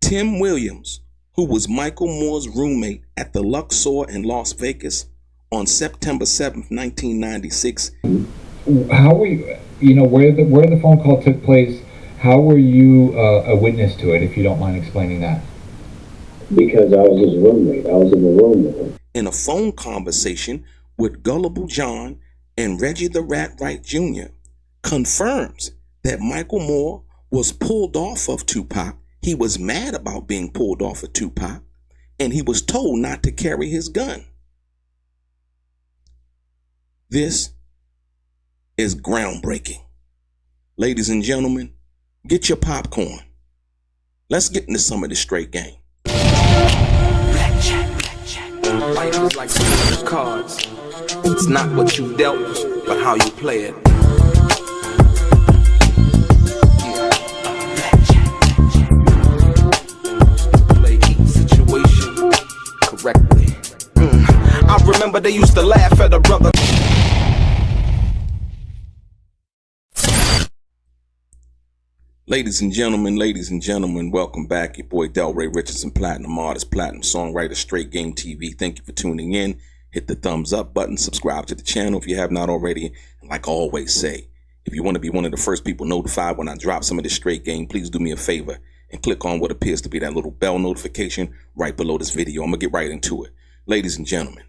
Tim Williams, who was Michael Moore's roommate at the Luxor in Las Vegas on September 7th, 1996. How were you, where the phone call took place, how were you a witness to it, if you don't mind explaining that? Because I was his roommate. I was in the room with him. In a phone conversation with Gullible John and Reggie the Rat Wright Jr., confirms that Michael Moore was pulled off of 2Pac. He was mad about being pulled off of 2Pac, and he was told not to carry his gun. This is groundbreaking. Ladies and gentlemen, get your popcorn. Let's get into some of this straight game. Life is like some cards. It's not what you dealt, but how you play it. Play each situation correctly. I remember they used to laugh at a brother. Ladies and gentlemen, welcome back. Your boy DELRAY, Richardson, platinum artist, platinum songwriter, Straight Game TV. Thank you for tuning in. Hit the thumbs up button, subscribe to the channel if you have not already. And like I always say, if you want to be one of the first people notified when I drop some of this straight game, please do me a favor and click on what appears to be that little bell notification right below this video. I'm going to get right into it. Ladies and gentlemen,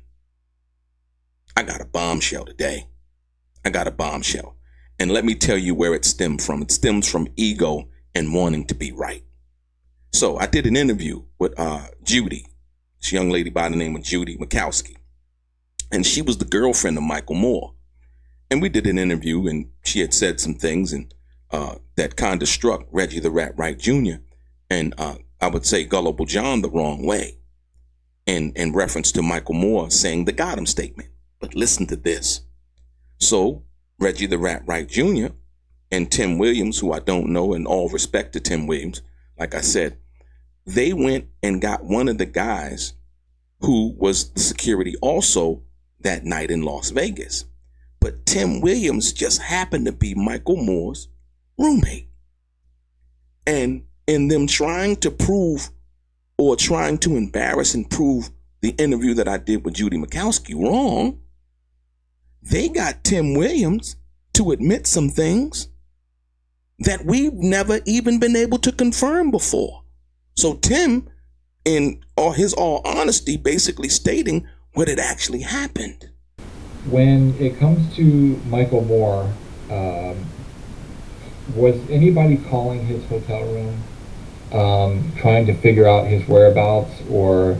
I got a bombshell today. And let me tell you where it stemmed from. It stems from ego and wanting to be right. So I did an interview with Judy, this young lady by the name of Judy Mikowski. And she was the girlfriend of Michael Moore. And we did an interview, and she had said some things and that kind of struck Reggie the Rat Wright Jr. and I would say Gullible John the wrong way in reference to Michael Moore saying the got him statement. But listen to this. So Reggie the Rat Wright Jr. and Tim Williams, who I don't know, and all respect to Tim Williams, like I said, they went and got one of the guys who was the security also that night in Las Vegas. But Tim Williams just happened to be Michael Moore's roommate. And in them trying to prove or trying to embarrass and prove the interview that I did with Judy Mikowski wrong, they got Tim Williams to admit some things that we've never even been able to confirm before. So Tim, in his all honesty, basically stating what had actually happened. When it comes to Michael Moore, was anybody calling his hotel room, trying to figure out his whereabouts, or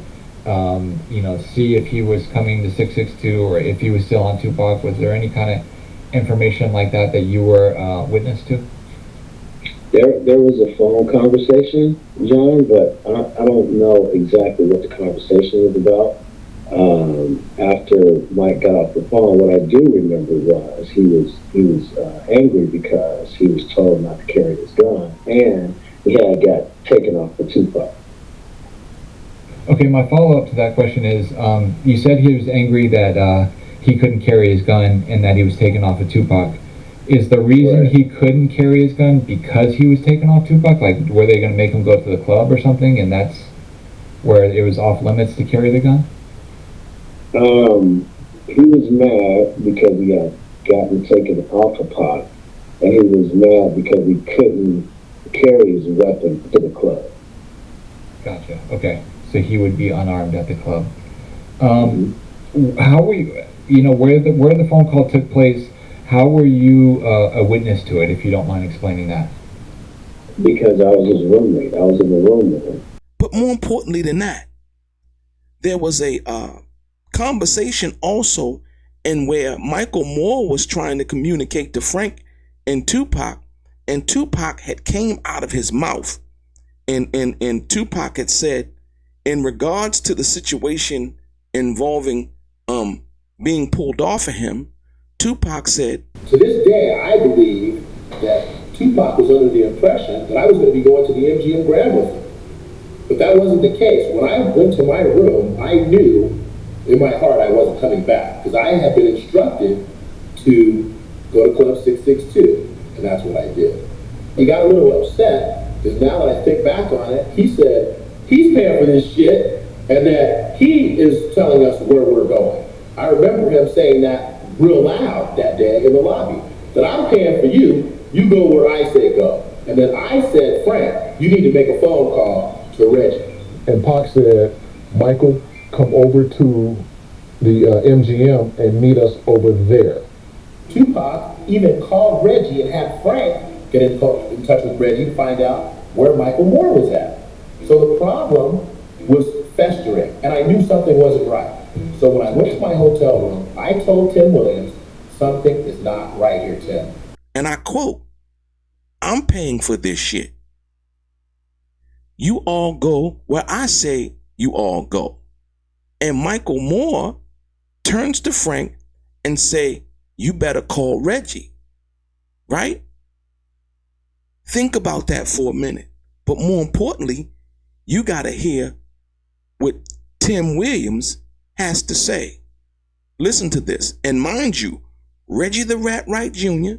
see if he was coming to 662 or if he was still on 2Pac? Was there any kind of information like that that you were witness to? There was a phone conversation, John, but I don't know exactly what the conversation was about. After Mike got off the phone, what I do remember was he was angry because he was told not to carry his gun, and he had got taken off for 2Pac. Okay, my follow-up to that question is, you said he was angry that he couldn't carry his gun and that he was taken off of 2Pac. Is the reason Right. he couldn't carry his gun because he was taken off 2Pac? Like, were they going to make him go to the club or something, and that's where it was off limits to carry the gun? He was mad because he had gotten taken off of Pac, and he was mad because he couldn't carry his weapon to the club. Gotcha. Okay. So he would be unarmed at the club. How were you, where the phone call took place, how were you a witness to it, if you don't mind explaining that? Because I was his roommate. I was in the room with him. But more importantly than that, there was a conversation also in where Michael Moore was trying to communicate to Frank and 2Pac, and 2Pac had came out of his mouth, and 2Pac had said, in regards to the situation involving being pulled off of him, 2Pac said, to this day, I believe that 2Pac was under the impression that I was going to be going to the MGM Grand with him. But that wasn't the case. When I went to my room, I knew in my heart I wasn't coming back, because I had been instructed to go to Club 662, and that's what I did. He got a little upset, because now that I think back on it, he said, he's paying for this shit, and that he is telling us where we're going. I remember him saying that real loud that day in the lobby, that I'm paying for you, you go where I say go. And then I said, Frank, you need to make a phone call to Reggie. And Pac said, Michael, come over to the MGM and meet us over there. 2Pac even called Reggie and had Frank get in touch with Reggie to find out where Michael Moore was at. So the problem was festering, and I knew something wasn't right. So when I went to my hotel room, I told Tim Williams, something is not right here, Tim. And I quote, I'm paying for this shit. You all go where I say you all go. And Michael Moore turns to Frank and say, you better call Reggie, right? Think about that for a minute. But more importantly, you got to hear what Tim Williams has to say. Listen to this. And mind you, Reggie the Rat Wright Jr.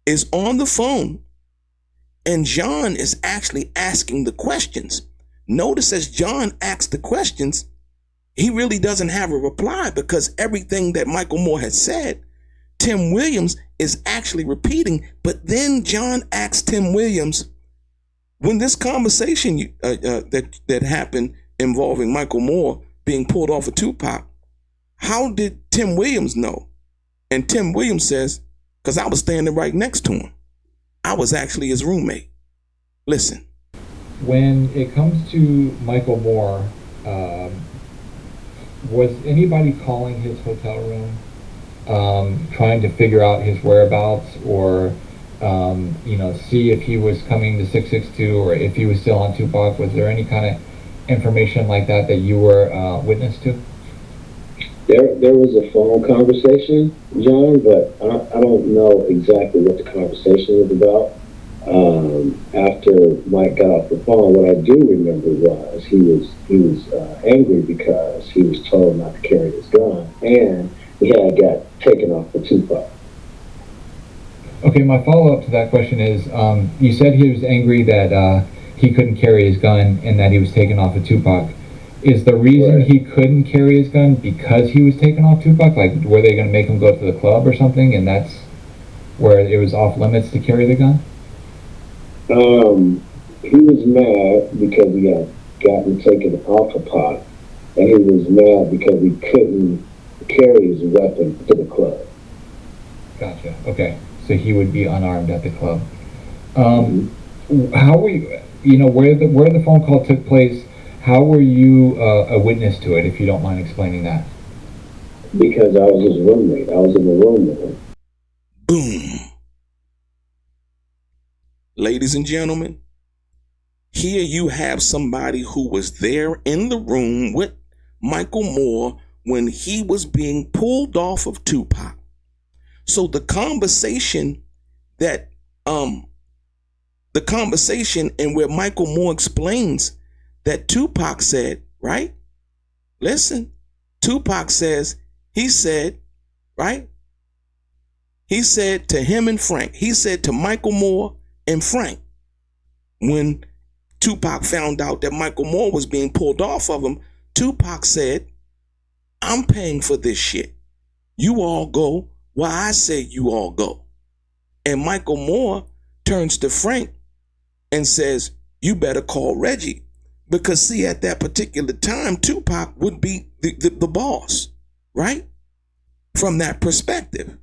is on the phone, and John is actually asking the questions. Notice as John asks the questions, he really doesn't have a reply, because everything that Michael Moore has said, Tim Williams is actually repeating. But then John asks Tim Williams, when this conversation that happened involving Michael Moore being pulled off of 2Pac, how did Tim Williams know? And Tim Williams says, because I was standing right next to him. I was actually his roommate. Listen. When it comes to Michael Moore, was anybody calling his hotel room, trying to figure out his whereabouts, or see if he was coming to 662 or if he was still on 2Pac? Was there any kind of information like that that you were witness to? There was a phone conversation, John, but I don't know exactly what the conversation was about. After Mike got off the phone, what I do remember was he was angry because he was told not to carry his gun, and he had got taken off for 2Pac. Okay, my follow-up to that question is, you said he was angry that he couldn't carry his gun and that he was taken off of 2Pac. Is the reason he couldn't carry his gun because he was taken off 2Pac? Like, were they going to make him go to the club or something, and that's where it was off limits to carry the gun? He was mad because he had gotten taken off of Pac, and he was mad because he couldn't carry his weapon to the club. Gotcha. Okay, so he would be unarmed at the club. How were you? Where the phone call took place? How were you a witness to it, if you don't mind explaining that? Because I was his roommate. I was in the room with him. Boom. Ladies and gentlemen, here you have somebody who was there in the room with Michael Moore when he was being pulled off of 2Pac. So the conversation and where Michael Moore explains that 2Pac said, right? Listen, 2Pac says, he said, right? He said to him and Frank, he said to Michael Moore and Frank, when 2Pac found out that Michael Moore was being pulled off of him, 2Pac said, I'm paying for this shit. You all go where I say you all go. And Michael Moore turns to Frank and says, you better call Reggie. Because see, at that particular time, 2Pac would be the boss, right? From that perspective.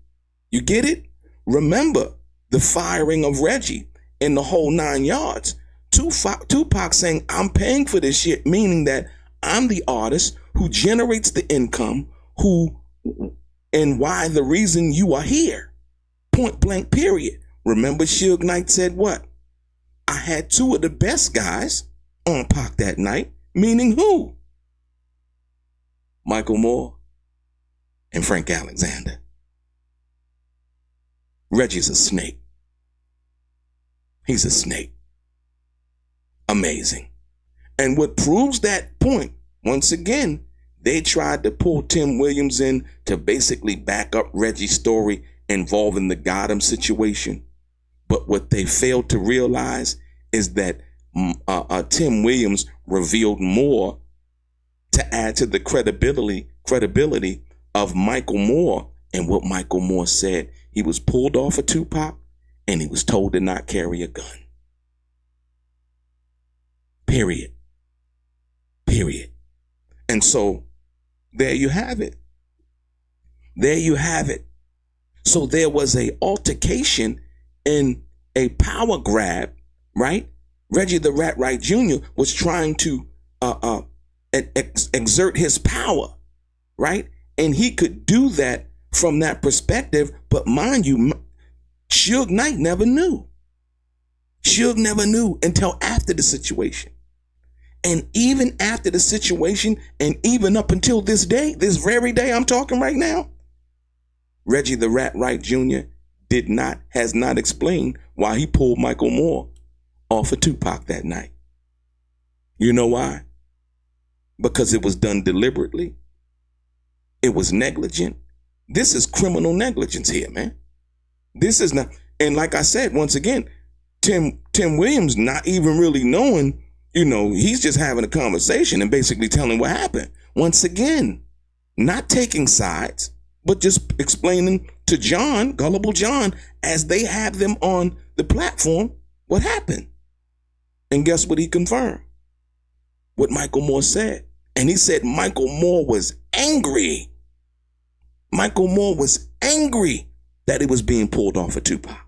You get it? Remember the firing of Reggie and the whole 9 yards. 2Pac saying, I'm paying for this shit, meaning that I'm the artist who generates the income, and why the reason you are here. Point blank, period. Remember Suge Knight said what? I had 2 of the best guys on Pac that night, meaning who? Michael Moore and Frank Alexander. Reggie's a snake. He's a snake. Amazing. And what proves that point, once again, they tried to pull Tim Williams in to basically back up Reggie's story involving the Gotham situation. But what they failed to realize is that Tim Williams revealed more to add to the credibility of Michael Moore and what Michael Moore said. He was pulled off of Tupac and he was told to not carry a gun. Period. And so there you have it. So there was a altercation and a power grab, right? Reggie the Rat Wright Jr. was trying to exert his power, right? And he could do that from that perspective. But mind you, Suge Knight never knew. Suge never knew until after the situation. And even after the situation, and even up until this day, this very day I'm talking right now, Reggie the Rat Wright Jr. has not explained why he pulled Michael Moore off of Tupac that night. You know why? Because it was done deliberately. It was negligent. This is criminal negligence here, man. This is not, and like I said, once again, Tim Williams not even really knowing, he's just having a conversation and basically telling what happened. Once again, not taking sides, but just explaining to John, gullible John, as they have them on the platform, what happened. And guess what he confirmed? What Michael Moore said. And he said Michael Moore was angry. Michael Moore was angry that he was being pulled off of Tupac.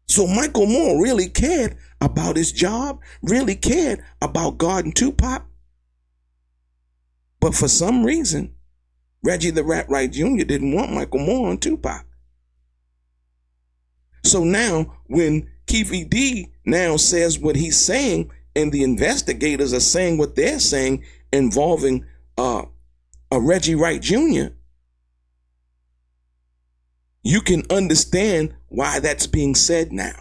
So Michael Moore really cared about his job, really cared about guarding Tupac. But for some reason, Reggie the Rat Wright Jr. didn't want Michael Moore on Tupac. So now when Keefe D now says what he's saying, and the investigators are saying what they're saying involving a Reggie Wright Jr., you can understand why that's being said now.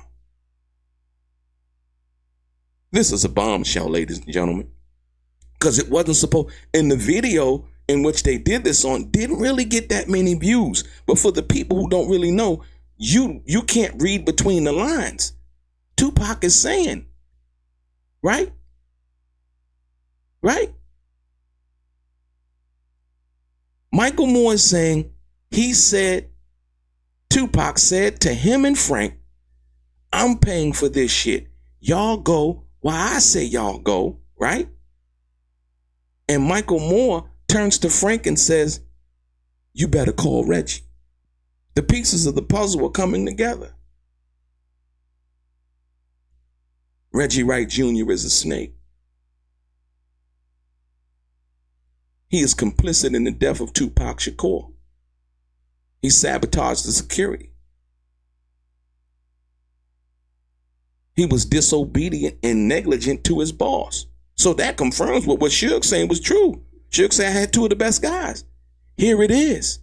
This is a bombshell, ladies and gentlemen, because it wasn't supposed, in the video in which they did this on, didn't really get that many views. But for the people who don't really know, you can't read between the lines. Tupac is saying, right? Michael Moore is saying, Tupac said to him and Frank, I'm paying for this shit. Y'all go while I say y'all go, right? And Michael Moore turns to Frank and says, you better call Reggie. The pieces of the puzzle are coming together. Reggie Wright Jr. is a snake. He is complicit in the death of Tupac Shakur. He sabotaged the security. He was disobedient and negligent to his boss. So that confirms what Suge saying was true. Suge said I had two of the best guys. Here it is.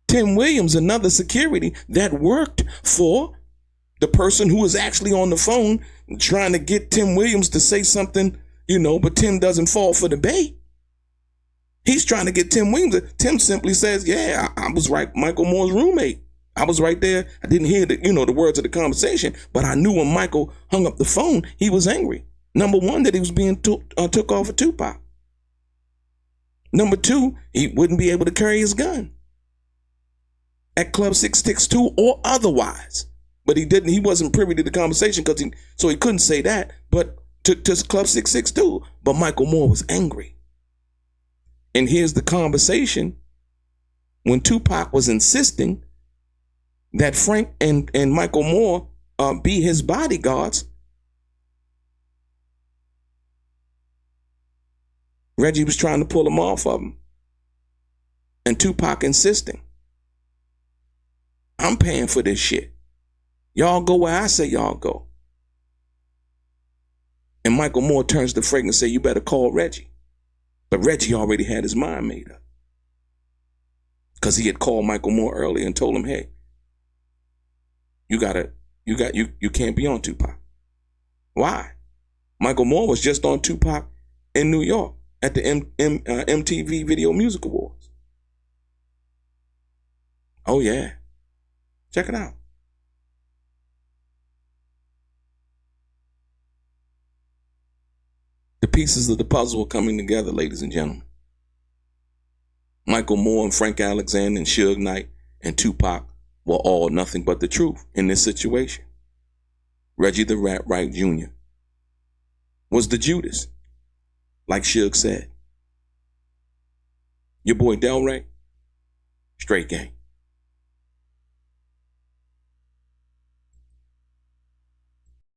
Tim Williams, another security that worked for the person who was actually on the phone trying to get Tim Williams to say something, but Tim doesn't fall for the bait. He's trying to get Tim Williams. Tim simply says, yeah, I was right, Michael Moore's roommate. I was right there. I didn't hear the words of the conversation, but I knew when Michael hung up the phone, he was angry. Number one, that he was being took off of Tupac. Number two, he wouldn't be able to carry his gun at Club 662 or otherwise. But he wasn't privy to the conversation so he couldn't say that, but to Club 662. But Michael Moore was angry. And here's the conversation when Tupac was insisting that Frank and Michael Moore be his bodyguards. Reggie was trying to pull him off of him. And Tupac insisting, I'm paying for this shit. Y'all go where I say y'all go. And Michael Moore turns to Frank and say, you better call Reggie. But Reggie already had his mind made up. Because he had called Michael Moore earlier and told him, hey, you can't be on Tupac. Why? Michael Moore was just on Tupac in New York at the MTV Video Music Awards. Oh yeah. Check it out. The pieces of the puzzle are coming together, ladies and gentlemen. Michael Moore and Frank Alexander and Suge Knight and Tupac were all nothing but the truth in this situation. Reggie the Rat Wright Jr. was the Judas, like Suge said. Your boy DELRAY, straight gang.